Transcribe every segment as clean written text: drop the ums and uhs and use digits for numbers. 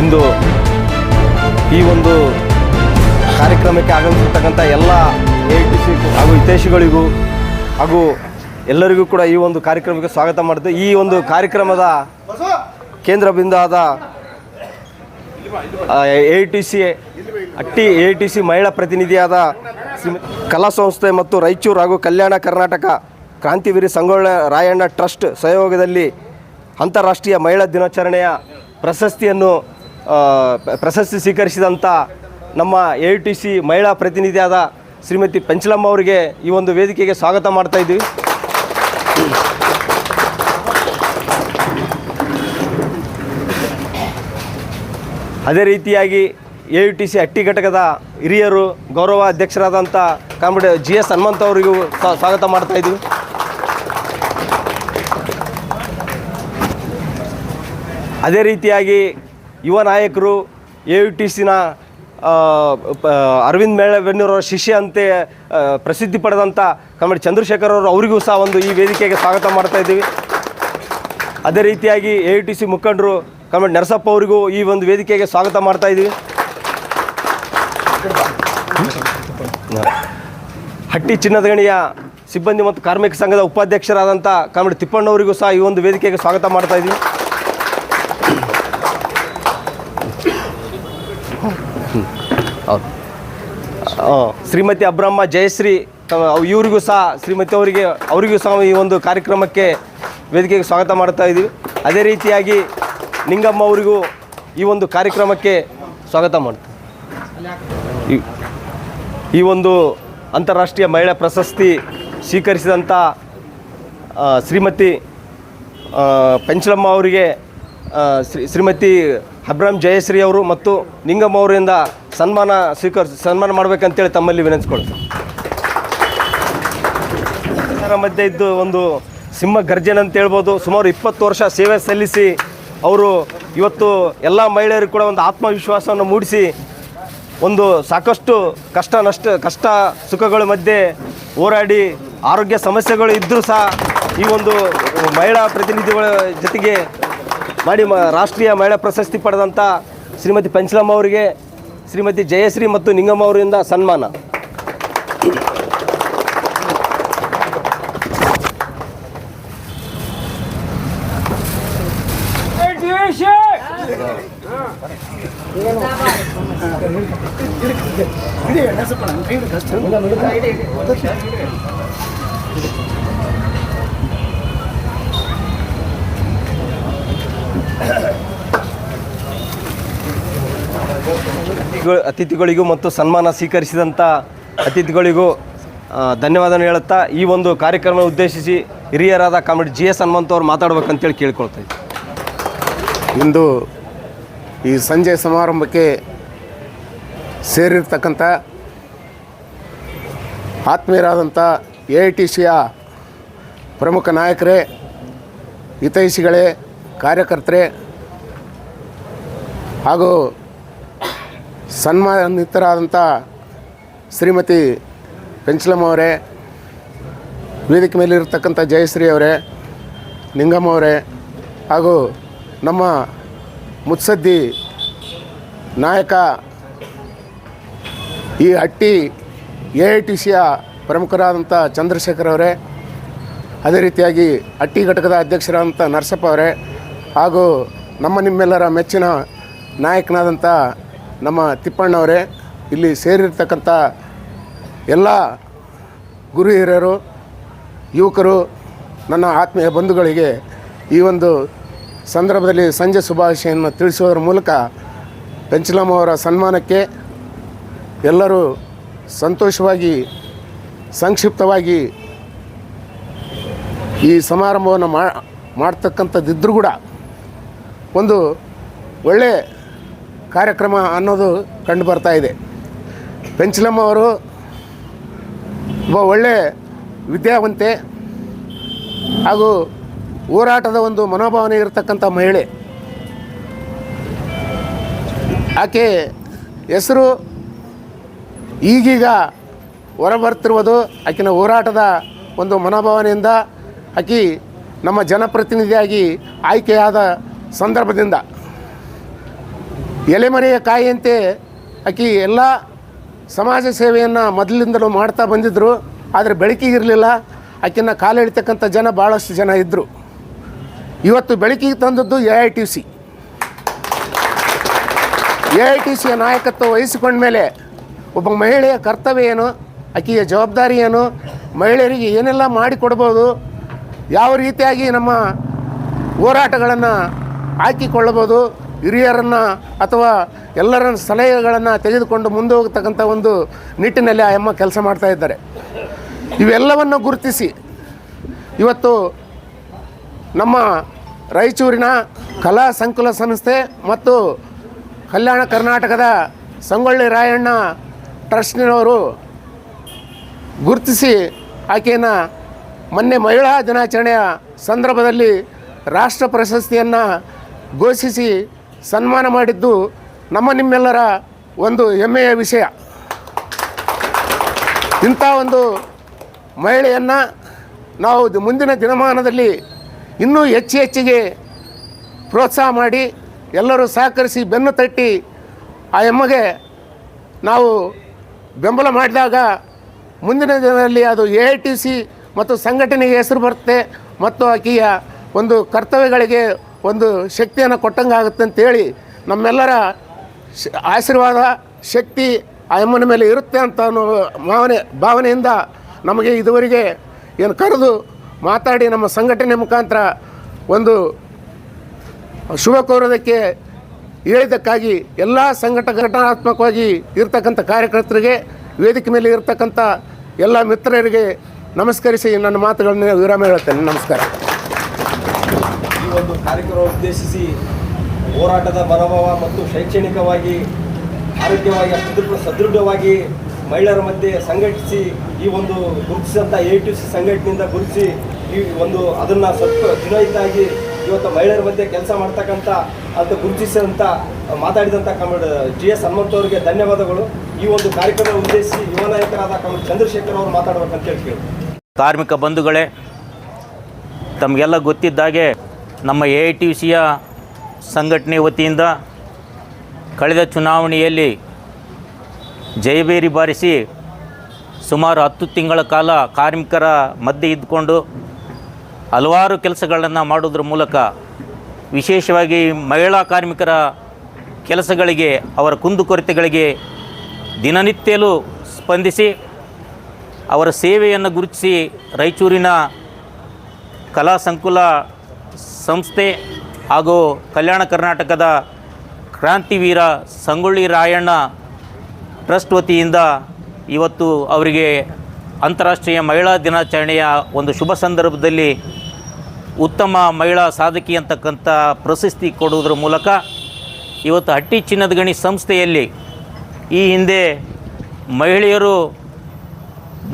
ಇಂದು ಈ ಒಂದು ಕಾರ್ಯಕ್ರಮಕ್ಕೆ ಆಗಮಿಸಿರ್ತಕ್ಕಂಥ ಎಲ್ಲ AITC ಹಾಗೂ ಹಿತೈಷಿಗಳಿಗೂ ಹಾಗೂ ಎಲ್ಲರಿಗೂ ಕೂಡ ಈ ಒಂದು ಕಾರ್ಯಕ್ರಮಕ್ಕೆ ಸ್ವಾಗತ ಮಾಡ್ತೀವಿ. ಈ ಒಂದು ಕಾರ್ಯಕ್ರಮದ ಕೇಂದ್ರ ಬಿಂದು ಆದ AITC ಮಹಿಳಾ ಪ್ರತಿನಿಧಿಯಾದ ಕಲಾ ಸಂಸ್ಥೆ ಮತ್ತು ರಾಯಚೂರು ಹಾಗೂ ಕಲ್ಯಾಣ ಕರ್ನಾಟಕ ಕ್ರಾಂತಿವೀರ ಸಂಗೊಳ್ಳಿ ರಾಯಣ್ಣ ಟ್ರಸ್ಟ್ ಸಹಯೋಗದಲ್ಲಿ ಅಂತಾರಾಷ್ಟ್ರೀಯ ಮಹಿಳಾ ದಿನಾಚರಣೆಯ ಪ್ರಶಸ್ತಿ ಸ್ವೀಕರಿಸಿದಂಥ ನಮ್ಮ AITC ಮಹಿಳಾ ಪ್ರತಿನಿಧಿಯಾದ ಶ್ರೀಮತಿ ಪಂಚಲಮ್ಮ ಅವರಿಗೆ ಈ ಒಂದು ವೇದಿಕೆಗೆ ಸ್ವಾಗತ ಮಾಡ್ತಾ ಇದ್ದೀವಿ. ಅದೇ ರೀತಿಯಾಗಿ AITC ಹಟ್ಟಿ ಘಟಕದ ಹಿರಿಯರು ಗೌರವ ಅಧ್ಯಕ್ಷರಾದಂಥ ಕಾಮ್ರೇಡ್ GS ಹನುಮಂತ ಅವರಿಗೂ ಸ್ವಾಗತ ಮಾಡ್ತಾ ಇದ್ದೀವಿ. ಅದೇ ರೀತಿಯಾಗಿ ಯುವ ನಾಯಕರು AITCನ ಅರವಿಂದ್ ಮೇಳಬೆನ್ನೂರವರ ಶಿಷ್ಯ ಅಂತೆ ಪ್ರಸಿದ್ಧಿ ಪಡೆದಂಥ ಕಾಮ್ರೇಡ್ ಚಂದ್ರಶೇಖರ್ ಅವರು ಅವರಿಗೂ ಸಹ ಒಂದು ಈ ವೇದಿಕೆಗೆ ಸ್ವಾಗತ ಮಾಡ್ತಾ ಇದ್ದೀವಿ. ಅದೇ ರೀತಿಯಾಗಿ AITC ಮುಖಂಡರು ಕಾಮ್ರೇಡ್ ನರಸಪ್ಪ ಅವರಿಗೂ ಈ ಒಂದು ವೇದಿಕೆಗೆ ಸ್ವಾಗತ ಮಾಡ್ತಾ ಇದ್ದೀವಿ. ಹಟ್ಟಿ ಚಿನ್ನದ ಗಣಿಯ ಸಿಬ್ಬಂದಿ ಮತ್ತು ಕಾರ್ಮಿಕ ಸಂಘದ ಉಪಾಧ್ಯಕ್ಷರಾದಂಥ ಕಾಮ್ರೇಡ್ ತಿಪ್ಪಣ್ಣವರಿಗೂ ಸಹ ಈ ಒಂದು ವೇದಿಕೆಗೆ ಸ್ವಾಗತ ಮಾಡ್ತಾ ಇದ್ದೀವಿ. ಶ್ರೀಮತಿ ಅಬ್ರಹ್ಮ ಜಯಶ್ರೀ ಇವರಿಗೂ ಸಹ ಅವರಿಗೂ ಸಹ ಈ ಒಂದು ಕಾರ್ಯಕ್ರಮಕ್ಕೆ ವೇದಿಕೆಗೆ ಸ್ವಾಗತ ಮಾಡ್ತಾ ಇದ್ದೀವಿ. ಅದೇ ರೀತಿಯಾಗಿ ನಿಂಗಮ್ಮ ಅವರಿಗೂ ಈ ಒಂದು ಕಾರ್ಯಕ್ರಮಕ್ಕೆ ಸ್ವಾಗತ ಮಾಡ್ತೀವಿ. ಈ ಒಂದು ಅಂತಾರಾಷ್ಟ್ರೀಯ ಮಹಿಳಾ ಪ್ರಶಸ್ತಿ ಸ್ವೀಕರಿಸಿದಂಥ ಶ್ರೀಮತಿ ಪಂಚಲಮ್ಮ ಅವರಿಗೆ ಶ್ರೀಮತಿ ಅಬ್ರಾಮ್ ಜಯಶ್ರೀ ಅವರು ಮತ್ತು ನಿಂಗಮ್ಮ ಅವರಿಂದ ಸನ್ಮಾನ ಮಾಡಬೇಕಂತೇಳಿ ತಮ್ಮಲ್ಲಿ ವಿನಂತಿಸ್ಕೊಳ್ತೀವಿ. ಅದರ ಮಧ್ಯೆ ಇದ್ದು ಒಂದು ಸಿಂಹ ಗರ್ಜನ್ ಅಂತ ಹೇಳ್ಬೋದು. ಸುಮಾರು 20 ವರ್ಷ ಸೇವೆ ಸಲ್ಲಿಸಿ ಅವರು ಇವತ್ತು ಎಲ್ಲ ಮಹಿಳೆಯರಿಗೂ ಕೂಡ ಒಂದು ಆತ್ಮವಿಶ್ವಾಸವನ್ನು ಮೂಡಿಸಿ ಒಂದು ಸಾಕಷ್ಟು ಕಷ್ಟ ಸುಖಗಳ ಮಧ್ಯೆ ಹೋರಾಡಿ ಆರೋಗ್ಯ ಸಮಸ್ಯೆಗಳು ಇದ್ದರೂ ಸಹ ಈ ಒಂದು ಮಹಿಳಾ ಪ್ರತಿನಿಧಿಗಳ ಜೊತೆಗೆ ಮಾಡಿ ರಾಷ್ಟ್ರೀಯ ಮಹಿಳಾ ಪ್ರಶಸ್ತಿ ಪಡೆದಂಥ ಶ್ರೀಮತಿ ಪಂಚಲಮ್ಮ ಅವರಿಗೆ ಶ್ರೀಮತಿ ಜಯಶ್ರೀ ಮತ್ತು ನಿಂಗಮ್ಮ ಅವರಿಂದ ಸನ್ಮಾನ. ಅತಿಥಿಗಳಿಗೂ ಮತ್ತು ಸನ್ಮಾನ ಸ್ವೀಕರಿಸಿದಂಥ ಅತಿಥಿಗಳಿಗೂ ಧನ್ಯವಾದ ಹೇಳುತ್ತಾ ಈ ಒಂದು ಕಾರ್ಯಕ್ರಮ ಉದ್ದೇಶಿಸಿ ಹಿರಿಯರಾದ ಕಾಮ್ರೇಡ್ GS ಹನುಮಂತ ಅವರು ಮಾತಾಡ್ಬೇಕಂತೇಳಿ ಕೇಳ್ಕೊಳ್ತಾ ಇದ್ದೀನಿ. ಇಂದು ಈ ಸಂಜೆ ಸಮಾರಂಭಕ್ಕೆ ಸೇರಿರ್ತಕ್ಕಂಥ ಆತ್ಮೀಯರಾದಂಥ AITCಯ ಪ್ರಮುಖ ನಾಯಕರೇ, ಹಿತೈಷಿಗಳೇ, ಕಾರ್ಯಕರ್ತರೇ ಹಾಗೂ ಸನ್ಮಾನಿತರಾದಂಥ ಶ್ರೀಮತಿ ಪಂಚಲಮ್ಮ ಅವರೇ, ವೇದಿಕೆ ಮೇಲಿರ್ತಕ್ಕಂಥ ಜಯಶ್ರೀ ಅವರೇ, ನಿಂಗಮ್ಮ ಅವರೇ ಹಾಗೂ ನಮ್ಮ ಮುತ್ಸದ್ದಿ ನಾಯಕ ಈ ಹಟ್ಟಿ AITCಯ ಪ್ರಮುಖರಾದಂಥ ಚಂದ್ರಶೇಖರ್ ಅವರೇ, ಅದೇ ರೀತಿಯಾಗಿ ಹಟ್ಟಿ ಘಟಕದ ಅಧ್ಯಕ್ಷರಾದಂಥ ನರಸಪ್ಪ ಅವರೇ ಹಾಗೂ ನಿಮ್ಮೆಲ್ಲರ ಮೆಚ್ಚಿನ ನಾಯಕನಾದಂಥ ನಮ್ಮ ತಿಪ್ಪಣ್ಣವರೇ, ಇಲ್ಲಿ ಸೇರಿರ್ತಕ್ಕಂಥ ಎಲ್ಲ ಗುರು ಹಿರಿಯರು, ಯುವಕರು, ನನ್ನ ಆತ್ಮೀಯ ಬಂಧುಗಳಿಗೆ ಈ ಒಂದು ಸಂದರ್ಭದಲ್ಲಿ ಸಂಜೆ ಶುಭಾಶಯನ್ನು ತಿಳಿಸುವುದರ ಮೂಲಕ ಪಂಚಲಮ್ಮ ಅವರ ಸನ್ಮಾನಕ್ಕೆ ಎಲ್ಲರೂ ಸಂತೋಷವಾಗಿ ಸಂಕ್ಷಿಪ್ತವಾಗಿ ಈ ಸಮಾರಂಭವನ್ನು ಮಾಡ್ತಕ್ಕಂಥದ್ದಿದ್ದರೂ ಕೂಡ ಒಂದು ಒಳ್ಳೆಯ ಕಾರ್ಯಕ್ರಮ ಅನ್ನೋದು ಕಂಡು ಬರ್ತಾ ಇದೆ. ಪಂಚಲಮ್ಮ ಅವರು ಒಬ್ಬ ಒಳ್ಳೆಯ ವಿದ್ಯಾವಂತೆ ಹಾಗೂ ಹೋರಾಟದ ಒಂದು ಮನೋಭಾವನೆ ಇರತಕ್ಕಂಥ ಮಹಿಳೆ. ಆಕೆ ಹೆಸರು ಈಗೀಗ ಹೊರಬರ್ತಿರುವುದು ಆಕಿನ ಹೋರಾಟದ ಒಂದು ಮನೋಭಾವನೆಯಿಂದ ಆಕೆ ನಮ್ಮ ಜನಪ್ರತಿನಿಧಿಯಾಗಿ ಆಯ್ಕೆಯಾದ ಸಂದರ್ಭದಿಂದ ಎಲೆಮರೆಯ ಕಾಯಿಯಂತೆ ಆಕೆ ಎಲ್ಲ ಸಮಾಜ ಸೇವೆಯನ್ನು ಮೊದಲಿಂದಲೂ ಮಾಡ್ತಾ ಬಂದಿದ್ದರು. ಆದರೆ ಬೆಳಕಿಗಿರಲಿಲ್ಲ. ಆಕೆಯನ್ನು ಕಾಲೆಳಿತಕ್ಕಂಥ ಜನ ಭಾಳಷ್ಟು ಜನ ಇದ್ದರು. ಇವತ್ತು ಬೆಳಕಿಗೆ ತಂದದ್ದು AITC. AITCಯ ನಾಯಕತ್ವ ವಹಿಸಿಕೊಂಡ ಮೇಲೆ ಒಬ್ಬ ಮಹಿಳೆಯ ಕರ್ತವ್ಯ ಏನು, ಆಕೆಯ ಜವಾಬ್ದಾರಿ ಏನು, ಮಹಿಳೆಯರಿಗೆ ಏನೆಲ್ಲ ಮಾಡಿಕೊಡ್ಬೋದು, ಯಾವ ರೀತಿಯಾಗಿ ನಮ್ಮ ಹೋರಾಟಗಳನ್ನು ಹಾಕಿಕೊಳ್ಳಬೋದು, ಹಿರಿಯರನ್ನು ಅಥವಾ ಎಲ್ಲರ ಸಲಹೆಗಳನ್ನು ತೆಗೆದುಕೊಂಡು ಮುಂದೆ ಹೋಗ್ತಕ್ಕಂಥ ಒಂದು ನಿಟ್ಟಿನಲ್ಲಿ ಆ ಅಮ್ಮ ಕೆಲಸ ಮಾಡ್ತಾ ಇದ್ದಾರೆ. ಇವೆಲ್ಲವನ್ನು ಗುರುತಿಸಿ ಇವತ್ತು ನಮ್ಮ ರಾಯಚೂರಿನ ಕಲಾ ಸಂಕುಲ ಸಂಸ್ಥೆ ಮತ್ತು ಕಲ್ಯಾಣ ಕರ್ನಾಟಕದ ಸಂಗೊಳ್ಳಿ ರಾಯಣ್ಣ ಟ್ರಸ್ಟ್ನವರು ಗುರುತಿಸಿ ಆಕೆಯನ್ನು ಮೊನ್ನೆ ಮಹಿಳಾ ದಿನಾಚರಣೆಯ ಸಂದರ್ಭದಲ್ಲಿ ರಾಷ್ಟ್ರ ಪ್ರಶಸ್ತಿಯನ್ನು ಘೋಷಿಸಿ ಸನ್ಮಾನ ಮಾಡಿದ್ದು ನಿಮ್ಮೆಲ್ಲರ ಒಂದು ಹೆಮ್ಮೆಯ ವಿಷಯ. ಇಂಥ ಒಂದು ಮಹಿಳೆಯನ್ನು ನಾವು ಮುಂದಿನ ದಿನಮಾನದಲ್ಲಿ ಇನ್ನೂ ಹೆಚ್ಚಿಗೆ ಪ್ರೋತ್ಸಾಹ ಮಾಡಿ ಎಲ್ಲರೂ ಸಹಕರಿಸಿ ಬೆನ್ನು ತಟ್ಟಿ ಆ ಎಮ್ಮಗೆ ನಾವು ಬೆಂಬಲ ಮಾಡಿದಾಗ ಮುಂದಿನ ದಿನದಲ್ಲಿ ಅದು AITC ಮತ್ತು ಸಂಘಟನೆಗೆ ಹೆಸರು ಬರುತ್ತೆ ಮತ್ತು ಆಕೆಯ ಒಂದು ಕರ್ತವ್ಯಗಳಿಗೆ ಒಂದು ಶಕ್ತಿಯನ್ನು ಕೊಟ್ಟಂಗಾಗುತ್ತೆ ಅಂತೇಳಿ ನಮ್ಮೆಲ್ಲರ ಆಶೀರ್ವಾದ ಶಕ್ತಿ ಆ ಅಮ್ಮನ ಮೇಲೆ ಇರುತ್ತೆ ಅಂತ ಅನ್ನೋ ಭಾವನೆಯಿಂದ ನಮಗೆ ಇದುವರೆಗೆ ಏನು ಕರೆದು ಮಾತಾಡಿ ನಮ್ಮ ಸಂಘಟನೆ ಮುಖಾಂತರ ಒಂದು ಶುಭ ಕೋರೋದಕ್ಕೆ ಹೇಳಿದ್ದಕ್ಕಾಗಿ ಎಲ್ಲ ಘಟನಾತ್ಮಕವಾಗಿ ಇರ್ತಕ್ಕಂಥ ಕಾರ್ಯಕರ್ತರಿಗೆ, ವೇದಿಕೆ ಮೇಲೆ ಇರ್ತಕ್ಕಂಥ ಎಲ್ಲ ಮಿತ್ರರಿಗೆ ನಮಸ್ಕರಿಸಿ ನನ್ನ ಮಾತುಗಳನ್ನು ವಿರಾಮ ಹೇಳುತ್ತೇನೆ. ನಮಸ್ಕಾರ. ಈ ಒಂದು ಕಾರ್ಯಕ್ರಮ ಉದ್ದೇಶಿಸಿ ಹೋರಾಟದ ಮನೋಭಾವ ಮತ್ತು ಶೈಕ್ಷಣಿಕವಾಗಿ ಆರೋಗ್ಯವಾಗಿ ಅಷ್ಟು ಸದೃಢವಾಗಿ ಮಹಿಳೆಯರ ಮಧ್ಯೆ ಸಂಘಟಿಸಿ ಈ ಒಂದು ಗುರುತಿಸಿದಂಥ AITC ಸಂಘಟನೆಯಿಂದ ಗುರುತಿಸಿ ಈ ಒಂದು ಅದನ್ನು ಸ್ವಲ್ಪ ಚುನಾಯಿತಾಗಿ ಇವತ್ತು ಮಹಿಳೆಯರ ಮಧ್ಯೆ ಕೆಲಸ ಮಾಡ್ತಕ್ಕಂಥ ಅಂತ ಗುರುತಿಸಿದಂಥ ಮಾತಾಡಿದಂಥ GS ಹನುಮಂತ ಅವರಿಗೆ ಧನ್ಯವಾದಗಳು. ಈ ಒಂದು ಕಾರ್ಯಕ್ರಮ ಉದ್ದೇಶಿಸಿ ಯುವ ನಾಯಕರಾದ ಚಂದ್ರಶೇಖರ್ ಅವರು ಮಾತಾಡಬೇಕಂತ ಕೇಳಿ. ಕಾರ್ಮಿಕ ಬಂಧುಗಳೇ, ತಮಗೆಲ್ಲ ಗೊತ್ತಿದ್ದಾಗೆ ನಮ್ಮ AITCಯ ಸಂಘಟನೆ ವತಿಯಿಂದ ಕಳೆದ ಚುನಾವಣೆಯಲ್ಲಿ ಜಯಬೇರಿ ಬಾರಿಸಿ ಸುಮಾರು 10 ತಿಂಗಳ ಕಾಲ ಕಾರ್ಮಿಕರ ಮಧ್ಯೆ ಇದ್ದುಕೊಂಡು ಹಲವಾರು ಕೆಲಸಗಳನ್ನು ಮಾಡೋದ್ರ ಮೂಲಕ ವಿಶೇಷವಾಗಿ ಮಹಿಳಾ ಕಾರ್ಮಿಕರ ಕೆಲಸಗಳಿಗೆ, ಅವರ ಕುಂದುಕೊರತೆಗಳಿಗೆ ದಿನನಿತ್ಯಲೂ ಸ್ಪಂದಿಸಿ ಅವರ ಸೇವೆಯನ್ನು ಗುರುತಿಸಿ ರಾಯಚೂರಿನ ಕಲಾ ಸಂಕುಲ ಸಂಸ್ಥೆ ಹಾಗೂ ಕಲ್ಯಾಣ ಕರ್ನಾಟಕದ ಕ್ರಾಂತಿವೀರ ಸಂಗೊಳ್ಳಿ ರಾಯಣ್ಣ ಟ್ರಸ್ಟ್ ವತಿಯಿಂದ ಇವತ್ತು ಅವರಿಗೆ ಅಂತಾರಾಷ್ಟ್ರೀಯ ಮಹಿಳಾ ದಿನಾಚರಣೆಯ ಒಂದು ಶುಭ ಸಂದರ್ಭದಲ್ಲಿ ಉತ್ತಮ ಮಹಿಳಾ ಸಾಧಕಿ ಅಂತಕ್ಕಂಥ ಪ್ರಶಸ್ತಿ ಕೊಡುವುದರ ಮೂಲಕ ಇವತ್ತು ಹಟ್ಟಿ ಚಿನ್ನದ ಗಣಿ ಸಂಸ್ಥೆಯಲ್ಲಿ ಈ ಹಿಂದೆ ಮಹಿಳೆಯರು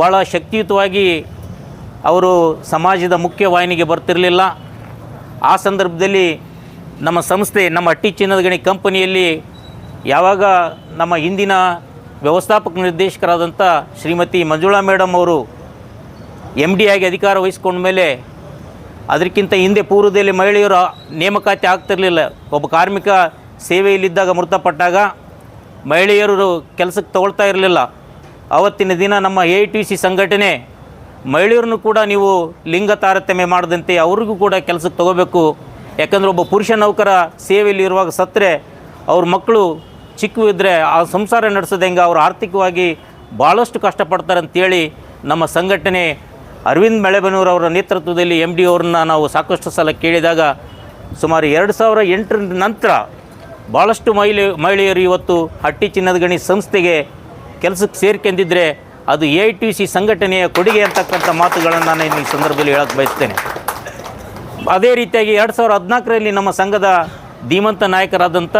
ಭಾಳ ಶಕ್ತಿಯುತವಾಗಿ ಅವರು ಸಮಾಜದ ಮುಖ್ಯವಾಹಿನಿಗೆ ಬರ್ತಿರಲಿಲ್ಲ. ಆ ಸಂದರ್ಭದಲ್ಲಿ ನಮ್ಮ ಸಂಸ್ಥೆ, ನಮ್ಮ ಹಟ್ಟಿ ಚಿನ್ನದ ಗಣಿ ಕಂಪನಿಯಲ್ಲಿ ಯಾವಾಗ ನಮ್ಮ ಹಿಂದಿನ ವ್ಯವಸ್ಥಾಪಕ ನಿರ್ದೇಶಕರಾದಂಥ ಶ್ರೀಮತಿ ಮಂಜುಳಾ ಮೇಡಮ್ ಅವರು MD ಆಗಿ ಅಧಿಕಾರ ವಹಿಸ್ಕೊಂಡ ಮೇಲೆ ಅದಕ್ಕಿಂತ ಹಿಂದೆ ಪೂರ್ವದಲ್ಲಿ ಮಹಿಳೆಯರು ನೇಮಕಾತಿ ಆಗ್ತಿರಲಿಲ್ಲ. ಒಬ್ಬ ಕಾರ್ಮಿಕ ಸೇವೆಯಲ್ಲಿದ್ದಾಗ ಮೃತಪಟ್ಟಾಗ ಮಹಿಳೆಯರು ಕೆಲಸಕ್ಕೆ ತಗೊಳ್ತಾ ಇರಲಿಲ್ಲ. ಆವತ್ತಿನ ದಿನ ನಮ್ಮ AITC ಸಂಘಟನೆ ಮಹಿಳೆಯರನ್ನು ಕೂಡ ನೀವು ಲಿಂಗ ತಾರತಮ್ಯ ಮಾಡದಂತೆ ಅವ್ರಿಗೂ ಕೂಡ ಕೆಲಸಕ್ಕೆ ತಗೋಬೇಕು. ಯಾಕಂದರೆ ಒಬ್ಬ ಪುರುಷ ನೌಕರ ಸೇವೆಯಲ್ಲಿ ಇರುವಾಗ ಸತ್ತರೆ ಅವ್ರ ಮಕ್ಕಳು ಚಿಕ್ಕ ಇದ್ದರೆ ಆ ಸಂಸಾರ ನಡೆಸೋದು ಹೆಂಗೆ, ಅವರು ಆರ್ಥಿಕವಾಗಿ ಭಾಳಷ್ಟು ಕಷ್ಟಪಡ್ತಾರೆ ಅಂತೇಳಿ ನಮ್ಮ ಸಂಘಟನೆ ಅರವಿಂದ್ ಮಳೆಬೆನ್ನೂರವರ ನೇತೃತ್ವದಲ್ಲಿ MD ಅವ್ರನ್ನ ನಾವು ಸಾಕಷ್ಟು ಸಲ ಕೇಳಿದಾಗ ಸುಮಾರು 2008 ನಂತರ ಭಾಳಷ್ಟು ಮಹಿಳೆಯರು ಇವತ್ತು ಹಟ್ಟಿ ಚಿನ್ನದ ಗಣಿ ಸಂಸ್ಥೆಗೆ ಕೆಲಸಕ್ಕೆ ಸೇರ್ಕೊಂಡಿದ್ದರೆ ಅದು AITC ಸಂಘಟನೆಯ ಕೊಡುಗೆ ಅಂತಕ್ಕಂಥ ಮಾತುಗಳನ್ನು ನಾನು ಈ ಸಂದರ್ಭದಲ್ಲಿ ಹೇಳಕ್ಕೆ ಬಯಸ್ತೇನೆ. ಅದೇ ರೀತಿಯಾಗಿ 2014ರಲ್ಲಿ ನಮ್ಮ ಸಂಘದ ಧೀಮಂತ ನಾಯಕರಾದಂಥ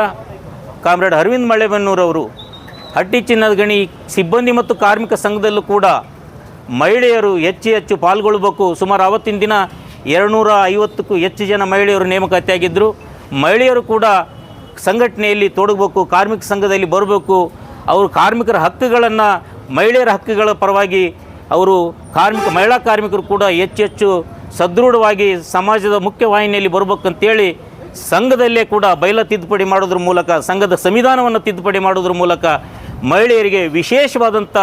ಕಾಮ್ರೇಡ್ ಅರವಿಂದ್ ಮಳೆಬೆನ್ನೂರವರು ಹಟ್ಟಿ ಚಿನ್ನದ ಗಣಿ ಸಿಬ್ಬಂದಿ ಮತ್ತು ಕಾರ್ಮಿಕ ಸಂಘದಲ್ಲೂ ಕೂಡ ಮಹಿಳೆಯರು ಹೆಚ್ಚು ಪಾಲ್ಗೊಳ್ಳಬೇಕು. ಸುಮಾರು ಆವತ್ತಿನ ದಿನ 250ಕ್ಕೂ ಹೆಚ್ಚು ಜನ ಮಹಿಳೆಯರು ನೇಮಕಾತಿಯಾಗಿದ್ದರು. ಮಹಿಳೆಯರು ಕೂಡ ಸಂಘಟನೆಯಲ್ಲಿ ತೊಡಗಬೇಕು, ಕಾರ್ಮಿಕ ಸಂಘದಲ್ಲಿ ಬರಬೇಕು. ಅವರು ಕಾರ್ಮಿಕರ ಹಕ್ಕುಗಳನ್ನು, ಮಹಿಳೆಯರ ಹಕ್ಕುಗಳ ಪರವಾಗಿ ಅವರು ಮಹಿಳಾ ಕಾರ್ಮಿಕರು ಕೂಡ ಹೆಚ್ಚು ಸದೃಢವಾಗಿ ಸಮಾಜದ ಮುಖ್ಯವಾಹಿನಿಯಲ್ಲಿ ಬರಬೇಕಂತೇಳಿ ಸಂಘದಲ್ಲೇ ಕೂಡ ಬಯಲ ತಿದ್ದುಪಡಿ ಮಾಡೋದ್ರ ಮೂಲಕ, ಸಂಘದ ಸಂವಿಧಾನವನ್ನು ತಿದ್ದುಪಡಿ ಮಾಡೋದ್ರ ಮೂಲಕ ಮಹಿಳೆಯರಿಗೆ ವಿಶೇಷವಾದಂಥ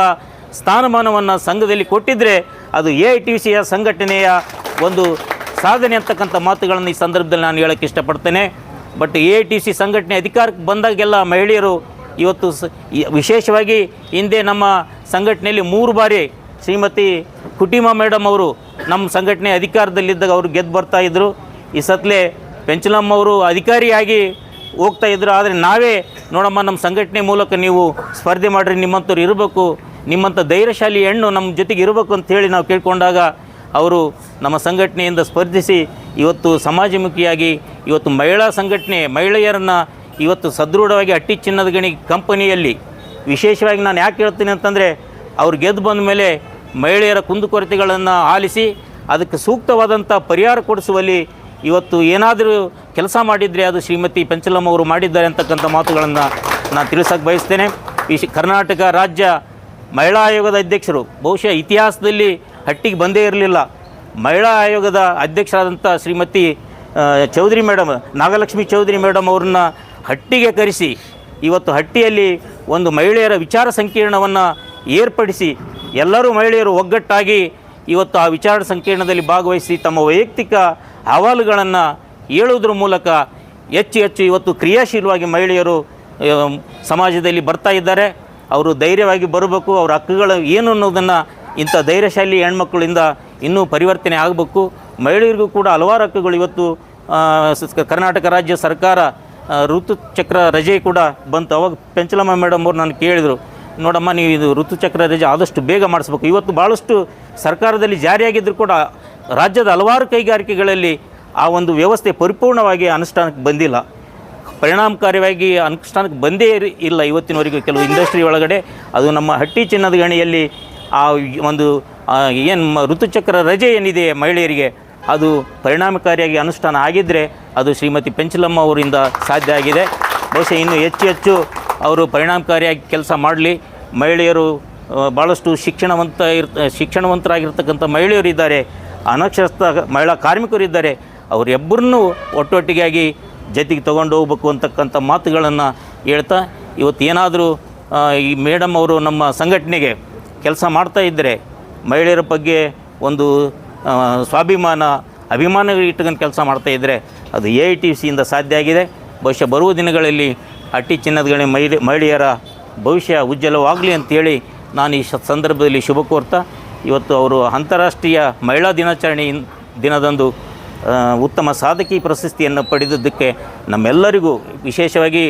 ಸ್ಥಾನಮಾನವನ್ನು ಸಂಘದಲ್ಲಿ ಕೊಟ್ಟಿದ್ದರೆ ಅದು AITUCಯ ಸಂಘಟನೆಯ ಒಂದು ಸಾಧನೆ ಅಂತಕ್ಕಂಥ ಮಾತುಗಳನ್ನು ಈ ಸಂದರ್ಭದಲ್ಲಿ ನಾನು ಹೇಳೋಕ್ಕೆ ಇಷ್ಟಪಡ್ತೇನೆ. ಬಟ್ AITUC ಸಂಘಟನೆ ಅಧಿಕಾರಕ್ಕೆ ಬಂದಾಗೆಲ್ಲ ಮಹಿಳೆಯರು ಇವತ್ತು ವಿಶೇಷವಾಗಿ ಹಿಂದೆ ನಮ್ಮ ಸಂಘಟನೆಯಲ್ಲಿ 3 ಬಾರಿ ಶ್ರೀಮತಿ ಕುಟಿಮಾ ಮೇಡಮ್ ಅವರು ನಮ್ಮ ಸಂಘಟನೆ ಅಧಿಕಾರದಲ್ಲಿದ್ದಾಗ ಅವರು ಗೆದ್ದು ಬರ್ತಾಯಿದ್ರು. ಈ ಸತ್ಲೆ ಪೆಂಚಲಮ್ಮ ಅವರು ಅಧಿಕಾರಿಯಾಗಿ ಹೋಗ್ತಾಯಿದ್ರು. ಆದರೆ ನಾವೇ ನೋಡಮ್ಮ ನಮ್ಮ ಸಂಘಟನೆ ಮೂಲಕ ನೀವು ಸ್ಪರ್ಧೆ ಮಾಡಿರಿ, ನಿಮ್ಮಂಥವ್ರು ಇರಬೇಕು, ನಿಮ್ಮಂಥ ಧೈರ್ಯಶಾಲಿ ಹೆಣ್ಣು ನಮ್ಮ ಜೊತೆಗೆ ಇರಬೇಕು ಅಂಥೇಳಿ ನಾವು ಕೇಳ್ಕೊಂಡಾಗ ಅವರು ನಮ್ಮ ಸಂಘಟನೆಯಿಂದ ಸ್ಪರ್ಧಿಸಿ ಇವತ್ತು ಸಮಾಜಮುಖಿಯಾಗಿ ಇವತ್ತು ಮಹಿಳಾ ಸಂಘಟನೆ ಮಹಿಳೆಯರನ್ನು ಇವತ್ತು ಸದೃಢವಾಗಿ ಹಟ್ಟಿ ಚಿನ್ನದ ಗಣಿ ಕಂಪನಿಯಲ್ಲಿ ವಿಶೇಷವಾಗಿ ನಾನು ಯಾಕೆ ಹೇಳ್ತೀನಿ ಅಂತಂದರೆ ಅವ್ರು ಗೆದ್ದು ಬಂದ ಮೇಲೆ ಮಹಿಳೆಯರ ಕುಂದುಕೊರತೆಗಳನ್ನು ಆಲಿಸಿ ಅದಕ್ಕೆ ಸೂಕ್ತವಾದಂಥ ಪರಿಹಾರ ಕೊಡಿಸುವಲ್ಲಿ ಇವತ್ತು ಏನಾದರೂ ಕೆಲಸ ಮಾಡಿದರೆ ಅದು ಶ್ರೀಮತಿ ಪೆಂಚಲಮ್ಮ ಅವರು ಮಾಡಿದ್ದಾರೆ ಅಂತಕ್ಕಂಥ ಮಾತುಗಳನ್ನು ನಾನು ತಿಳಿಸೋಕ್ಕೆ ಬಯಸ್ತೇನೆ. ಕರ್ನಾಟಕ ರಾಜ್ಯ ಮಹಿಳಾ ಆಯೋಗದ ಅಧ್ಯಕ್ಷರು ಬಹುಶಃ ಇತಿಹಾಸದಲ್ಲಿ ಹಟ್ಟಿಗೆ ಬಂದೇ ಇರಲಿಲ್ಲ. ಮಹಿಳಾ ಆಯೋಗದ ಅಧ್ಯಕ್ಷರಾದಂಥ ಶ್ರೀಮತಿ ಚೌಧರಿ ಮೇಡಮ್, ನಾಗಲಕ್ಷ್ಮಿ ಚೌಧರಿ ಮೇಡಮ್ ಅವ್ರನ್ನ ಹಟ್ಟಿಗೆ ಕರೆಸಿ ಇವತ್ತು ಹಟ್ಟಿಯಲ್ಲಿ ಒಂದು ಮಹಿಳೆಯರ ವಿಚಾರ ಸಂಕಿರಣವನ್ನು ಏರ್ಪಡಿಸಿ ಎಲ್ಲರೂ ಮಹಿಳೆಯರು ಒಗ್ಗಟ್ಟಾಗಿ ಇವತ್ತು ಆ ವಿಚಾರ ಸಂಕಿರಣದಲ್ಲಿ ಭಾಗವಹಿಸಿ ತಮ್ಮ ವೈಯಕ್ತಿಕ ಅಹವಾಲುಗಳನ್ನು ಹೇಳುವುದರ ಮೂಲಕ ಹೆಚ್ಚು ಇವತ್ತು ಕ್ರಿಯಾಶೀಲವಾಗಿ ಮಹಿಳೆಯರು ಸಮಾಜದಲ್ಲಿ ಬರ್ತಾ ಇದ್ದಾರೆ. ಅವರು ಧೈರ್ಯವಾಗಿ ಬರಬೇಕು. ಅವರ ಹಕ್ಕುಗಳು ಏನು ಅನ್ನೋದನ್ನು ಇಂಥ ಧೈರ್ಯಶಾಲಿ ಹೆಣ್ಮಕ್ಕಳಿಂದ ಇನ್ನೂ ಪರಿವರ್ತನೆ ಆಗಬೇಕು. ಮಹಿಳೆಯರಿಗೂ ಕೂಡ ಹಲವಾರು ಹಕ್ಕುಗಳು ಇವತ್ತು ಕರ್ನಾಟಕ ರಾಜ್ಯ ಸರ್ಕಾರ ಋತುಚಕ್ರ ರಜೆ ಕೂಡ ಬಂತು. ಅವಾಗ ಪೆಂಚಲಮ್ಮ ಮೇಡಮ್ ಅವ್ರು ನಾನು ಕೇಳಿದರು, ನೋಡಮ್ಮ ನೀವು ಇದು ಋತುಚಕ್ರ ರಜೆ ಆದಷ್ಟು ಬೇಗ ಮಾಡಿಸ್ಬೇಕು. ಇವತ್ತು ಭಾಳಷ್ಟು ಸರ್ಕಾರದಲ್ಲಿ ಜಾರಿಯಾಗಿದ್ದರೂ ಕೂಡ ರಾಜ್ಯದ ಹಲವಾರು ಕೈಗಾರಿಕೆಗಳಲ್ಲಿ ಆ ಒಂದು ವ್ಯವಸ್ಥೆ ಪರಿಪೂರ್ಣವಾಗಿ ಅನುಷ್ಠಾನಕ್ಕೆ ಬಂದಿಲ್ಲ, ಪರಿಣಾಮಕಾರಿಯಾಗಿ ಅನುಷ್ಠಾನಕ್ಕೆ ಬಂದೇ ಇಲ್ಲ ಇವತ್ತಿನವರೆಗೂ. ಕೆಲವು ಇಂಡಸ್ಟ್ರಿ ಒಳಗಡೆ ಅದು ನಮ್ಮ ಹಟ್ಟಿ ಚಿನ್ನದ ಗಣಿಯಲ್ಲಿ ಆ ಒಂದು ಏನು ಋತುಚಕ್ರ ರಜೆ ಏನಿದೆ ಮಹಿಳೆಯರಿಗೆ ಅದು ಪರಿಣಾಮಕಾರಿಯಾಗಿ ಅನುಷ್ಠಾನ ಆಗಿದ್ದರೆ ಅದು ಶ್ರೀಮತಿ ಪೆಂಚಲಮ್ಮ ಅವರಿಂದ ಸಾಧ್ಯ ಆಗಿದೆ. ಬಹುಶಃ ಇನ್ನೂ ಹೆಚ್ಚು ಅವರು ಪರಿಣಾಮಕಾರಿಯಾಗಿ ಕೆಲಸ ಮಾಡಲಿ. ಮಹಿಳೆಯರು ಭಾಳಷ್ಟು ಶಿಕ್ಷಣವಂತರಾಗಿರ್ತಕ್ಕಂಥ ಮಹಿಳೆಯರಿದ್ದಾರೆ, ಅನಕ್ಷರಸ್ಥ ಮಹಿಳಾ ಕಾರ್ಮಿಕರಿದ್ದಾರೆ. ಅವರೆಬ್ಬರನ್ನೂ ಒಟ್ಟೊಟ್ಟಿಗಾಗಿ ಜೊತೆಗೆ ತೊಗೊಂಡು ಹೋಗ್ಬೇಕು ಅಂತಕ್ಕಂಥ ಮಾತುಗಳನ್ನು ಹೇಳ್ತಾ ಇವತ್ತು ಏನಾದರೂ ಈ ಮೇಡಮ್ ಅವರು ನಮ್ಮ ಸಂಘಟನೆಗೆ ಕೆಲಸ ಮಾಡ್ತಾ ಇದ್ದರೆ ಮಹಿಳೆಯರ ಬಗ್ಗೆ ಒಂದು ಅಭಿಮಾನ ಇಟ್ಕೊಂಡು ಕೆಲಸ ಮಾಡ್ತಾಯಿದ್ದರೆ ಅದು AITUCಯಿಂದ ಸಾಧ್ಯ ಆಗಿದೆ. ಬಹುಶಃ ಬರುವ ದಿನಗಳಲ್ಲಿ ಹಟ್ಟಿ ಚಿನ್ನದ ಗಣಿ ಮಹಿಳೆಯರ ಭವಿಷ್ಯ ಉಜ್ವಲವಾಗಲಿ ಅಂಥೇಳಿ ನಾನು ಈ ಸಂದರ್ಭದಲ್ಲಿ ಶುಭ ಕೋರ್ತಾ ಇವತ್ತು ಅವರು ಅಂತಾರಾಷ್ಟ್ರೀಯ ಮಹಿಳಾ ದಿನಾಚರಣೆ ದಿನದಂದು ಉತ್ತಮ ಸಾಧಕಿ ಪ್ರಶಸ್ತಿಯನ್ನು ಪಡೆದಿದ್ದಕ್ಕೆ ನಮ್ಮೆಲ್ಲರಿಗೂ ವಿಶೇಷವಾಗಿ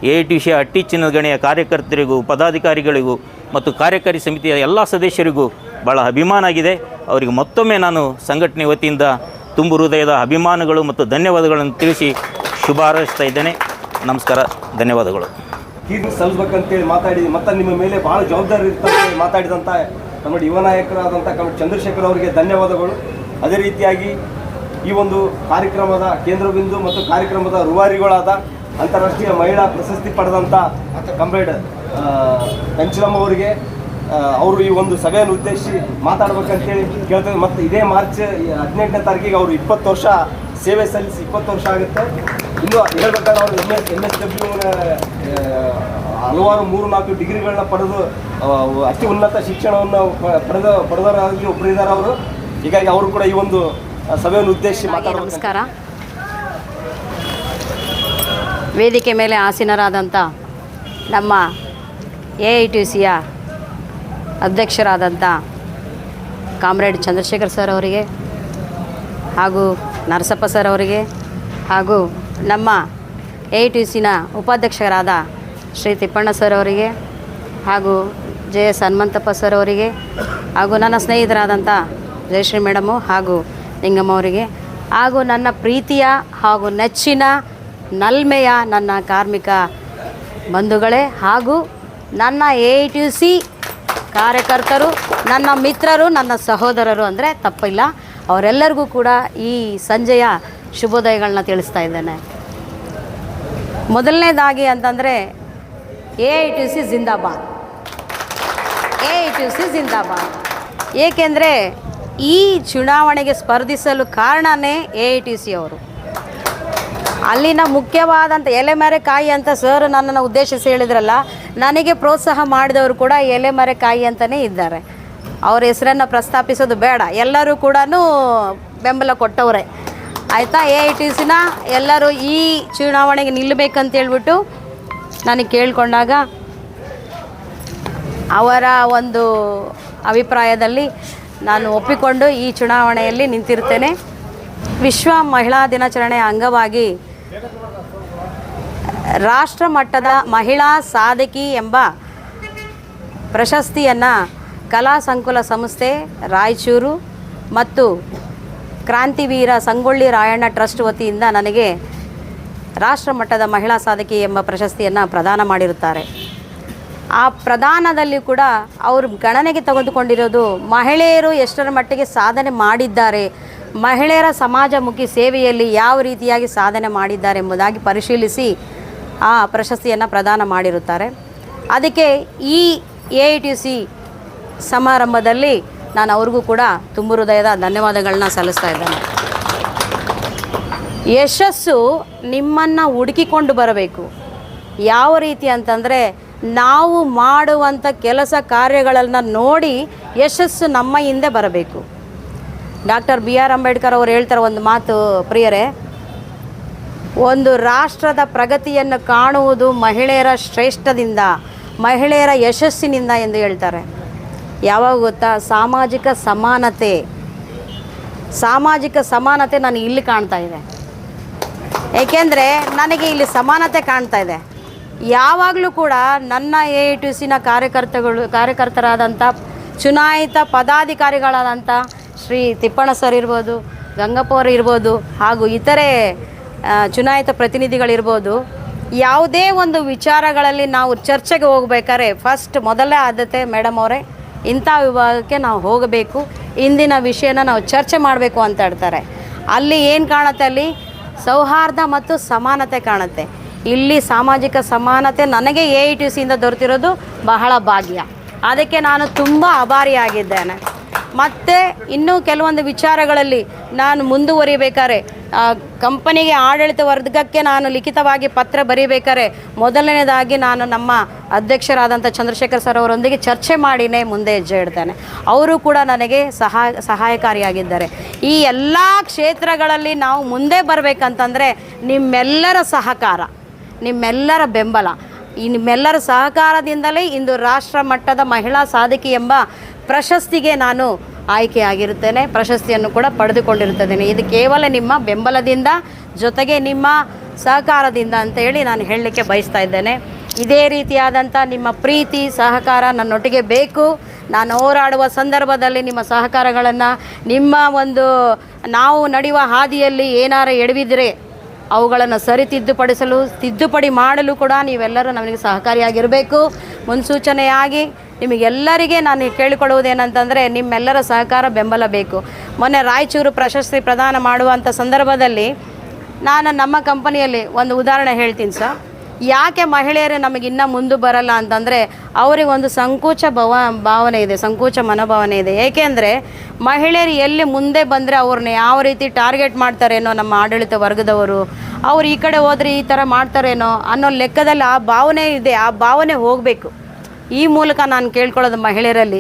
AITUC ಹಟ್ಟಿ ಚಿನ್ನದ ಗಣಿಯ ಕಾರ್ಯಕರ್ತರಿಗೂ ಪದಾಧಿಕಾರಿಗಳಿಗೂ ಮತ್ತು ಕಾರ್ಯಕಾರಿ ಸಮಿತಿಯ ಎಲ್ಲ ಸದಸ್ಯರಿಗೂ ಭಾಳ ಅಭಿಮಾನ ಆಗಿದೆ. ಅವರಿಗೆ ಮತ್ತೊಮ್ಮೆ ನಾನು ಸಂಘಟನೆ ವತಿಯಿಂದ ತುಂಬು ಹೃದಯದ ಅಭಿಮಾನಗಳು ಮತ್ತು ಧನ್ಯವಾದಗಳನ್ನು ತಿಳಿಸಿ ಶುಭ ಹಾರೈಸ್ತಾ ಇದ್ದೇನೆ. ನಮಸ್ಕಾರ, ಧನ್ಯವಾದಗಳು. ಕೀರ್ತಿ ಸಲ್ಲಿಸ್ಬೇಕಂತೇಳಿ ಮಾತಾಡಿದ್ವಿ. ಮತ್ತು ನಿಮ್ಮ ಮೇಲೆ ಭಾಳ ಜವಾಬ್ದಾರಿ ಇರ್ತಂತ ಮಾತಾಡಿದಂಥ ನಮ್ಮ ಯುವ ನಾಯಕರಾದಂಥ ಚಂದ್ರಶೇಖರ್ ಅವರಿಗೆ ಧನ್ಯವಾದಗಳು. ಅದೇ ರೀತಿಯಾಗಿ ಈ ಒಂದು ಕಾರ್ಯಕ್ರಮದ ಕೇಂದ್ರಬಿಂದು ಮತ್ತು ಕಾರ್ಯಕ್ರಮದ ರೂವಾರಿಗಳಾದ ಅಂತಾರಾಷ್ಟ್ರೀಯ ಮಹಿಳಾ ಪ್ರಶಸ್ತಿ ಪಡೆದಂಥ ಕಾಮ್ರೇಡ್ ಪೆಂಚಲಮ್ಮ ಅವರಿಗೆ ಅವರು ಈ ಒಂದು ಸಭೆಯನ್ನು ಉದ್ದೇಶಿಸಿ ಮಾತಾಡ್ಬೇಕಂತೇಳಿ ಕೇಳ್ತೇವೆ. ಮತ್ತು ಇದೇ ಮಾರ್ಚ್ 18ನೇ ತಾರೀಕಿಗೆ ಅವರು 20 ವರ್ಷ ಸೇವೆ ಸಲ್ಲಿಸಿ 20 ವರ್ಷ ಆಗುತ್ತೆ. ಇನ್ನೂ ಹೇಳ್ಬೇಕಾದ್ರೆ ಅವರು MSW ಹಲವಾರು 3-4 ಡಿಗ್ರಿಗಳನ್ನ ಪಡೆದು ಅತಿ ಉನ್ನತ ಶಿಕ್ಷಣವನ್ನು ಪಡೆದವರಾಗಿ ಒಬ್ಬರಿದ್ದಾರೆ ಅವರು. ಹೀಗಾಗಿ ಅವರು ಕೂಡ ಈ ಒಂದು ಸಭೆಯನ್ನು ಉದ್ದೇಶಿಸಿ ಮಾತಾಡೋದು. ನಮಸ್ಕಾರ. ವೇದಿಕೆ ಮೇಲೆ ಆಸೀನರಾದಂಥ ನಮ್ಮ AITUCಯ ಅಧ್ಯಕ್ಷರಾದಂಥ ಕಾಮ್ರೇಡ್ ಚಂದ್ರಶೇಖರ್ ಸರ್ ಅವರಿಗೆ ಹಾಗೂ ನರಸಪ್ಪ ಸರ್ ಅವರಿಗೆ ಹಾಗೂ ನಮ್ಮ AITUCನ ಉಪಾಧ್ಯಕ್ಷರಾದ ಶ್ರೀ ತಿಪ್ಪಣ್ಣ ಸರ್ ಅವರಿಗೆ ಹಾಗೂ JS ಹನುಮಂತಪ್ಪ ಸರ್ ಅವರಿಗೆ ಹಾಗೂ ನನ್ನ ಸ್ನೇಹಿತರಾದಂಥ ಜಯಶ್ರೀ ಮೇಡಮು ಹಾಗೂ ನಿಂಗಮ್ಮ ಅವರಿಗೆ ಹಾಗೂ ನನ್ನ ಪ್ರೀತಿಯ ಹಾಗೂ ನೆಚ್ಚಿನ ನಲ್ಮೆಯ ನನ್ನ ಕಾರ್ಮಿಕ ಬಂಧುಗಳೇ ಹಾಗೂ ನನ್ನ AITUC ಕಾರ್ಯಕರ್ತರು, ನನ್ನ ಮಿತ್ರರು, ನನ್ನ ಸಹೋದರರು ಅಂದರೆ ತಪ್ಪಿಲ್ಲ, ಅವರೆಲ್ಲರಿಗೂ ಕೂಡ ಈ ಸಂಜೆಯ ಶುಭೋದಯಗಳನ್ನ ತಿಳಿಸ್ತಾ ಇದ್ದೇನೆ. ಮೊದಲನೇದಾಗಿ ಅಂತಂದರೆ AITUC ಜಿಂದಾಬಾದ್, AITUC ಜಿಂದಾಬಾದ್. ಏಕೆಂದರೆ ಈ ಚುನಾವಣೆಗೆ ಸ್ಪರ್ಧಿಸಲು ಕಾರಣವೇ AITUC ಅವರು. ಅಲ್ಲಿನ ಮುಖ್ಯವಾದಂಥ ಎಲೆಮರೆಕಾಯಿ ಅಂತ ಸರ್ ನನ್ನನ್ನು ಉದ್ದೇಶಿಸಿ ಹೇಳಿದ್ರಲ್ಲ, ನನಗೆ ಪ್ರೋತ್ಸಾಹ ಮಾಡಿದವರು ಕೂಡ ಎಲೆಮರೆಕಾಯಿ ಅಂತಲೇ ಇದ್ದಾರೆ. ಅವ್ರ ಹೆಸರನ್ನು ಪ್ರಸ್ತಾಪಿಸೋದು ಬೇಡ, ಎಲ್ಲರೂ ಕೂಡ ಬೆಂಬಲ ಕೊಟ್ಟವರೇ ಆಯಿತಾ. AITC ಎಲ್ಲರೂ ಈ ಚುನಾವಣೆಗೆ ನಿಲ್ಲಬೇಕಂತ ಹೇಳ್ಬಿಟ್ಟು ನನಗೆ ಕೇಳಿಕೊಂಡಾಗ ಅವರ ಒಂದು ಅಭಿಪ್ರಾಯದಲ್ಲಿ ನಾನು ಒಪ್ಪಿಕೊಂಡು ಈ ಚುನಾವಣೆಯಲ್ಲಿ ನಿಂತಿರ್ತೇನೆ. ವಿಶ್ವ ಮಹಿಳಾ ದಿನಾಚರಣೆಯ ಅಂಗವಾಗಿ ರಾಷ್ಟ್ರ ಮಟ್ಟದ ಮಹಿಳಾ ಸಾಧಕಿ ಎಂಬ ಪ್ರಶಸ್ತಿಯನ್ನು ಕಲಾ ಸಂಕುಲ ಸಂಸ್ಥೆ ರಾಯಚೂರು ಮತ್ತು ಕ್ರಾಂತಿವೀರ ಸಂಗೊಳ್ಳಿ ರಾಯಣ್ಣ ಟ್ರಸ್ಟ್ ವತಿಯಿಂದ ನನಗೆ ರಾಷ್ಟ್ರ ಮಟ್ಟದ ಮಹಿಳಾ ಸಾಧಕಿ ಎಂಬ ಪ್ರಶಸ್ತಿಯನ್ನು ಪ್ರದಾನ ಮಾಡಿರುತ್ತಾರೆ. ಆ ಪ್ರದಾನದಲ್ಲಿ ಕೂಡ ಅವರು ಗಣನೆಗೆ ತೆಗೆದುಕೊಂಡಿರೋದು ಮಹಿಳೆಯರು ಎಷ್ಟರ ಮಟ್ಟಿಗೆ ಸಾಧನೆ ಮಾಡಿದ್ದಾರೆ, ಮಹಿಳೆಯರ ಸಮಾಜಮುಖಿ ಸೇವೆಯಲ್ಲಿ ಯಾವ ರೀತಿಯಾಗಿ ಸಾಧನೆ ಮಾಡಿದ್ದಾರೆ ಎಂಬುದಾಗಿ ಪರಿಶೀಲಿಸಿ ಆ ಪ್ರಶಸ್ತಿಯನ್ನು ಪ್ರದಾನ ಮಾಡಿರುತ್ತಾರೆ. ಅದಕ್ಕೆ ಈ AITC ಸಮಾರಂಭದಲ್ಲಿ ನಾನು ಅವ್ರಿಗೂ ಕೂಡ ತುಂಬು ಹೃದಯದ ಧನ್ಯವಾದಗಳನ್ನ ಸಲ್ಲಿಸ್ತಾ ಇದ್ದೇನೆ. ಯಶಸ್ಸು ನಿಮ್ಮನ್ನು ಹುಡುಕಿಕೊಂಡು ಬರಬೇಕು. ಯಾವ ರೀತಿ ಅಂತಂದರೆ, ನಾವು ಮಾಡುವಂಥ ಕೆಲಸ ಕಾರ್ಯಗಳನ್ನು ನೋಡಿ ಯಶಸ್ಸು ನಮ್ಮ ಹಿಂದೆ ಬರಬೇಕು. ಡಾಕ್ಟರ್ BR ಅಂಬೇಡ್ಕರ್ ಅವರು ಹೇಳ್ತಾರೆ ಒಂದು ಮಾತು ಪ್ರಿಯರೇ, ಒಂದು ರಾಷ್ಟ್ರದ ಪ್ರಗತಿಯನ್ನು ಕಾಣುವುದು ಮಹಿಳೆಯರ ಶ್ರೇಷ್ಠದಿಂದ, ಮಹಿಳೆಯರ ಯಶಸ್ಸಿನಿಂದ ಎಂದು ಹೇಳ್ತಾರೆ. ಯಾವಾಗ ಗೊತ್ತಾ? ಸಾಮಾಜಿಕ ಸಮಾನತೆ ನಾನು ಇಲ್ಲಿ ಕಾಣ್ತಾ ಇದೆ. ಏಕೆಂದರೆ ನನಗೆ ಇಲ್ಲಿ ಸಮಾನತೆ ಕಾಣ್ತಾ ಇದೆ. ಯಾವಾಗಲೂ ಕೂಡ ನನ್ನ AITC ಕಾರ್ಯಕರ್ತರಾದಂಥ ಚುನಾಯಿತ ಪದಾಧಿಕಾರಿಗಳಾದಂಥ ಶ್ರೀ ತಿಪ್ಪಣ್ಣ ಸರ್ ಇರ್ಬೋದು, ಗಂಗಪ್ಪ ಅವರು ಇರ್ಬೋದು, ಹಾಗೂ ಇತರೆ ಚುನಾಯಿತ ಪ್ರತಿನಿಧಿಗಳಿರ್ಬೋದು, ಯಾವುದೇ ಒಂದು ವಿಚಾರಗಳಲ್ಲಿ ನಾವು ಚರ್ಚೆಗೆ ಹೋಗ್ಬೇಕಾದ್ರೆ ಮೊದಲೇ ಆದ್ಯತೆ ಮೇಡಮ್ ಅವರೇ ಇಂಥ ವಿಭಾಗಕ್ಕೆ ನಾವು ಹೋಗಬೇಕು, ಇಂದಿನ ವಿಷಯನ ನಾವು ಚರ್ಚೆ ಮಾಡಬೇಕು ಅಂತ ಹೇಳ್ತಾರೆ. ಅಲ್ಲಿ ಏನು ಕಾಣುತ್ತೆ? ಅಲ್ಲಿ ಸೌಹಾರ್ದ ಮತ್ತು ಸಮಾನತೆ ಕಾಣುತ್ತೆ. ಇಲ್ಲಿ ಸಾಮಾಜಿಕ ಸಮಾನತೆ ನನಗೆ AITCಯಿಂದ ದೊರೆತಿರೋದು ಬಹಳ ಭಾಗ್ಯ. ಅದಕ್ಕೆ ನಾನು ತುಂಬ ಆಭಾರಿಯಾಗಿದ್ದೇನೆ. ಮತ್ತು ಇನ್ನೂ ಕೆಲವೊಂದು ವಿಚಾರಗಳಲ್ಲಿ ನಾನು ಮುಂದುವರಿಬೇಕಾದ್ರೆ ಕಂಪನಿಗೆ ಆಡಳಿತ ವರ್ಗಕ್ಕೆ ನಾನು ಲಿಖಿತವಾಗಿ ಪತ್ರ ಬರೀಬೇಕಾದ್ರೆ ಮೊದಲನೇದಾಗಿ ನಾನು ನಮ್ಮ ಅಧ್ಯಕ್ಷರಾದಂಥ ಚಂದ್ರಶೇಖರ್ ಸರ್ ಅವರೊಂದಿಗೆ ಚರ್ಚೆ ಮಾಡಿನೇ ಮುಂದೆ ಹೆಜ್ಜೆ ಇಡ್ತೇನೆ. ಅವರು ಕೂಡ ನನಗೆ ಸಹಾಯಕಾರಿಯಾಗಿದ್ದಾರೆ. ಈ ಎಲ್ಲ ಕ್ಷೇತ್ರಗಳಲ್ಲಿ ನಾವು ಮುಂದೆ ಬರಬೇಕಂತಂದರೆ ನಿಮ್ಮೆಲ್ಲರ ಸಹಕಾರ, ನಿಮ್ಮೆಲ್ಲರ ಬೆಂಬಲ, ಈ ನಿಮ್ಮೆಲ್ಲರ ಸಹಕಾರದಿಂದಲೇ ಇಂದು ರಾಷ್ಟ್ರ ಮಟ್ಟದ ಮಹಿಳಾ ಸಾಧಕಿ ಎಂಬ ಪ್ರಶಸ್ತಿಗೆ ನಾನು ಆಯ್ಕೆಯಾಗಿರುತ್ತೇನೆ. ಪ್ರಶಸ್ತಿಯನ್ನು ಕೂಡ ಪಡೆದುಕೊಂಡಿರುತ್ತೇನೆ. ಇದು ಕೇವಲ ನಿಮ್ಮ ಬೆಂಬಲದಿಂದ, ಜೊತೆಗೆ ನಿಮ್ಮ ಸಹಕಾರದಿಂದ ಅಂತೇಳಿ ನಾನು ಹೇಳಲಿಕ್ಕೆ ಬಯಸ್ತಾ ಇದ್ದೇನೆ. ಇದೇ ರೀತಿಯಾದಂಥ ನಿಮ್ಮ ಪ್ರೀತಿ ಸಹಕಾರ ನನ್ನೊಟ್ಟಿಗೆ ಬೇಕು. ನಾನು ಹೋರಾಡುವ ಸಂದರ್ಭದಲ್ಲಿ ನಿಮ್ಮ ಸಹಕಾರಗಳನ್ನು, ನಿಮ್ಮ ಒಂದು ನಾವು ನಡೆಯುವ ಹಾದಿಯಲ್ಲಿ ಏನಾರು ಎಡವಿದ್ರೆ ಅವುಗಳನ್ನು ತಿದ್ದುಪಡಿ ಮಾಡಲು ಕೂಡ ನೀವೆಲ್ಲರೂ ನಮಗೆ ಸಹಕಾರಿಯಾಗಿರಬೇಕು. ಮುನ್ಸೂಚನೆಯಾಗಿ ನಿಮಗೆಲ್ಲರಿಗೆ ನಾನು ಕೇಳಿಕೊಳ್ಳುವುದೇನಂತಂದರೆ, ನಿಮ್ಮೆಲ್ಲರ ಸಹಕಾರ ಬೆಂಬಲ ಬೇಕು. ಮೊನ್ನೆ ರಾಯಚೂರು ಪ್ರಶಸ್ತಿ ಪ್ರದಾನ ಮಾಡುವಂಥ ಸಂದರ್ಭದಲ್ಲಿ ನಾನು ನಮ್ಮ ಕಂಪನಿಯಲ್ಲಿ ಒಂದು ಉದಾಹರಣೆ ಹೇಳ್ತೀನಿ ಸರ್. ಯಾಕೆ ಮಹಿಳೆಯರು ನಮಗಿನ್ನೂ ಮುಂದೆ ಬರಲ್ಲ ಅಂತಂದರೆ, ಅವರಿಗೆ ಒಂದು ಭಾವನೆ ಇದೆ, ಸಂಕೋಚ ಮನೋಭಾವನೆ ಇದೆ. ಏಕೆಂದರೆ ಮಹಿಳೆಯರು ಎಲ್ಲಿ ಮುಂದೆ ಬಂದರೆ ಅವ್ರನ್ನ ಯಾವ ರೀತಿ ಟಾರ್ಗೆಟ್ ಮಾಡ್ತಾರೇನೋ ನಮ್ಮ ಆಡಳಿತ ವರ್ಗದವರು, ಅವ್ರು ಈ ಕಡೆ ಹೋದರೆ ಈ ಥರ ಮಾಡ್ತಾರೇನೋ ಅನ್ನೋ ಲೆಕ್ಕದಲ್ಲಿ ಆ ಭಾವನೆ ಇದೆ. ಆ ಭಾವನೆ ಹೋಗಬೇಕು. ಈ ಮೂಲಕ ನಾನು ಕೇಳ್ಕೊಳ್ಳೋದು ಮಹಿಳೆಯರಲ್ಲಿ.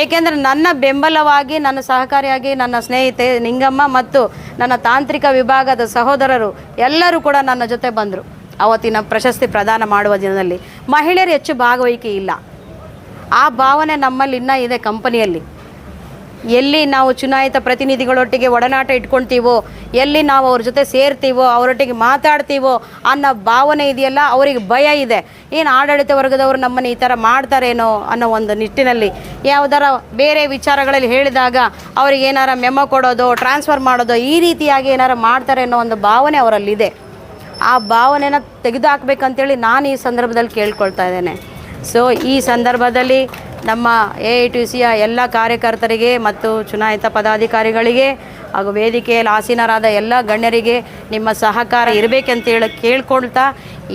ಏಕೆಂದರೆ ನನ್ನ ಬೆಂಬಲವಾಗಿ, ನನ್ನ ಸಹಕಾರಿಯಾಗಿ ನನ್ನ ಸ್ನೇಹಿತೆ ನಿಂಗಮ್ಮ ಮತ್ತು ನನ್ನ ತಾಂತ್ರಿಕ ವಿಭಾಗದ ಸಹೋದರರು ಎಲ್ಲರೂ ಕೂಡ ನನ್ನ ಜೊತೆ ಬಂದರು. ಅವತ್ತಿನ ಪ್ರಶಸ್ತಿ ಪ್ರದಾನ ಮಾಡುವ ದಿನದಲ್ಲಿ ಮಹಿಳೆಯರು ಹೆಚ್ಚು ಭಾಗವಹಿಕೆ ಇಲ್ಲ. ಆ ಭಾವನೆ ನಮ್ಮಲ್ಲಿ ಇನ್ನೂ ಇದೆ. ಕಂಪನಿಯಲ್ಲಿ ಎಲ್ಲಿ ನಾವು ಚುನಾಯಿತ ಪ್ರತಿನಿಧಿಗಳೊಟ್ಟಿಗೆ ಒಡನಾಟ ಇಟ್ಕೊಳ್ತೀವೋ, ಎಲ್ಲಿ ನಾವು ಅವ್ರ ಜೊತೆ ಸೇರ್ತೀವೋ, ಅವರೊಟ್ಟಿಗೆ ಮಾತಾಡ್ತೀವೋ ಅನ್ನೋ ಭಾವನೆ ಇದೆಯಲ್ಲ, ಅವರಿಗೆ ಭಯ ಇದೆ. ಏನು ಆಡಳಿತ ವರ್ಗದವರು ನಮ್ಮನ್ನು ಈ ಥರ ಮಾಡ್ತಾರೇನೋ ಅನ್ನೋ ಒಂದು ನಿಟ್ಟಿನಲ್ಲಿ ಯಾವುದಾರ ಬೇರೆ ವಿಚಾರಗಳಲ್ಲಿ ಹೇಳಿದಾಗ ಅವ್ರಿಗೆ ಏನಾರ ಮೆಮೊ ಕೊಡೋದು, ಟ್ರಾನ್ಸ್ಫರ್ ಮಾಡೋದು, ಈ ರೀತಿಯಾಗಿ ಏನಾರು ಮಾಡ್ತಾರೆ ಅನ್ನೋ ಒಂದು ಭಾವನೆ ಅವರಲ್ಲಿದೆ. ಆ ಭಾವನೆನ ತೆಗೆದುಹಾಕ್ಬೇಕಂತೇಳಿ ನಾನು ಈ ಸಂದರ್ಭದಲ್ಲಿ ಕೇಳ್ಕೊಳ್ತಾ ಇದ್ದೇನೆ. ಸೊ ಈ ಸಂದರ್ಭದಲ್ಲಿ ನಮ್ಮ AITCಯ ಎಲ್ಲ ಕಾರ್ಯಕರ್ತರಿಗೆ ಮತ್ತು ಚುನಾಯಿತ ಪದಾಧಿಕಾರಿಗಳಿಗೆ ಹಾಗೂ ವೇದಿಕೆಯಲ್ಲಿ ಆಸೀನರಾದ ಎಲ್ಲ ಗಣ್ಯರಿಗೆ ನಿಮ್ಮ ಸಹಕಾರ ಇರಬೇಕಂತೇಳಿ ಕೇಳ್ಕೊಳ್ತಾ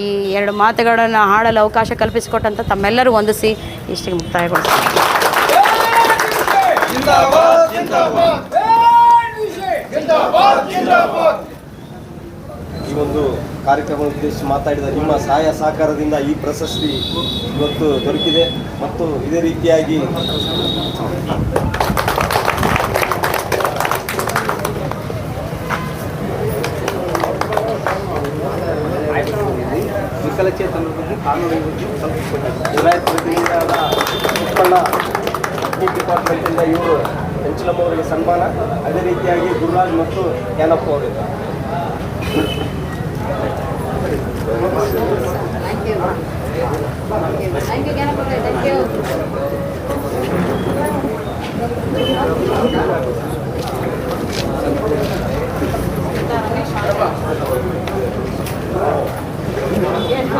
ಈ ಎರಡು ಮಾತುಗಳನ್ನು ಹಾಡಲು ಅವಕಾಶ ಕಲ್ಪಿಸಿಕೊಟ್ಟಂಥ ತಮ್ಮೆಲ್ಲರೂ ವಂದಿಸಿ ಇಷ್ಟಿಗೆ ಮುಕ್ತಾಯಗೊಳಿಸ್ತೀನಿ. ಈ ಒಂದು ಕಾರ್ಯಕ್ರಮ ಉದ್ದೇಶಿಸಿ ಮಾತಾಡಿದ ನಿಮ್ಮ ಸಹಾಯ ಸಹಕಾರದಿಂದ ಈ ಪ್ರಶಸ್ತಿ ಇವತ್ತು ದೊರಕಿದೆ. ಮತ್ತು ಇದೇ ರೀತಿಯಾಗಿ ವಿಕಲಚೇತನರಿಗೆ ಕಾನೂನು ವಿನಾಯತ್ ಪ್ರತಿನಿಧಿಯಾದ ಉತ್ಪನ್ನ ಡಿಪಾರ್ಟ್ಮೆಂಟಿಂದ ಇವರು ಹೆಂಚಲಮ್ಮ ಅವರಿಗೆ ಸನ್ಮಾನ. ಅದೇ ರೀತಿಯಾಗಿ ಗುರುರಾಜ್ ಮತ್ತು ಯಾನಪ್ಪ ಅವರಿಗೆ.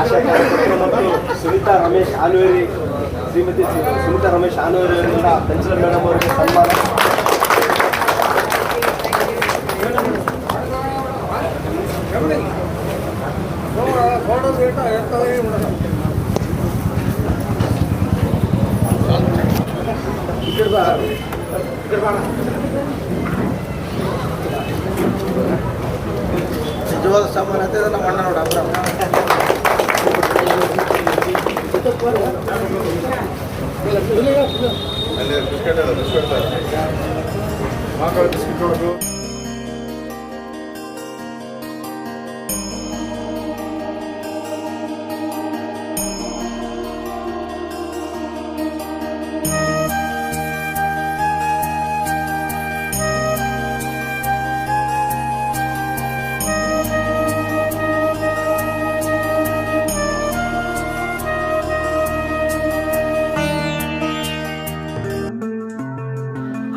ಆಶಾ ಕಾರ್ಯಕರ್ತರು ಮತ್ತು ಸುನೀತಾ ರಮೇಶ್ ಆನ್ವೇರಿ, ಶ್ರೀಮತಿ ಸುನೀತಾ ರಮೇಶ್ ಆನ್ವೇರಿ ಅವರಿಂದ ಹೆಂಚಲ ಮೇಡಮ್ ಅವರಿಗೆ ಸನ್ಮಾನ. ನಿಜವಾದ ಸನ್ಮಾನ ಅಂತ ನಮ್ಮ ಅಣ್ಣ ನೋಡ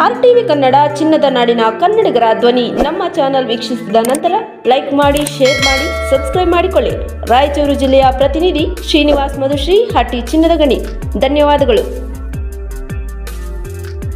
RTV ಕನ್ನಡ ಚಿನ್ನದ ನಾಡಿನ ಕನ್ನಡಿಗರ ಧ್ವನಿ. ನಮ್ಮ ಚಾನೆಲ್ ವೀಕ್ಷಿಸಿದ ನಂತರ ಲೈಕ್ ಮಾಡಿ, ಶೇರ್ ಮಾಡಿ, ಸಬ್ಸ್ಕ್ರೈಬ್ ಮಾಡಿಕೊಳ್ಳಿ. ರಾಯಚೂರು ಜಿಲ್ಲೆಯ ಪ್ರತಿನಿಧಿ ಶ್ರೀನಿವಾಸ್ ಮಧುಶ್ರೀ, ಹಟ್ಟಿ ಚಿನ್ನದ ಗಣಿ. ಧನ್ಯವಾದಗಳು.